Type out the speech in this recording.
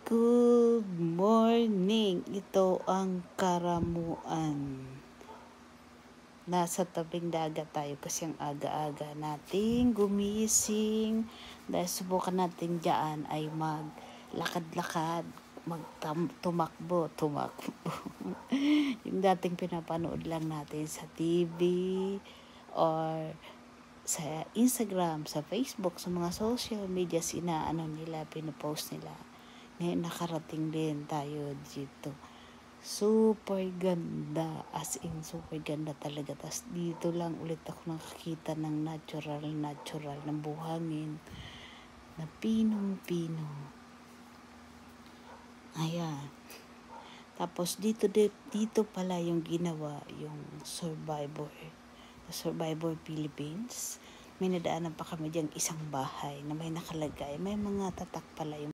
Good morning! Ito ang Karamuan. Nasa tabing dagat tayo kasi ang aga-aga nating gumising. Dahil subukan natin dyan ay maglakad-lakad, tumakbo. Yung dating pinapanood lang natin sa TV or sa Instagram, sa Facebook, sa mga social media, pinopost nila. Ngayon nakarating din tayo dito. Super ganda, as in super ganda talaga. Tas dito lang ulit ako nakakita ng natural ng buhangin na pinong-pino. Ayan. Tapos dito pala yung ginawa yung Survivor Philippines. May nadaanan pa kami diyang isang bahay na may nakalagay. May mga tatak pala yung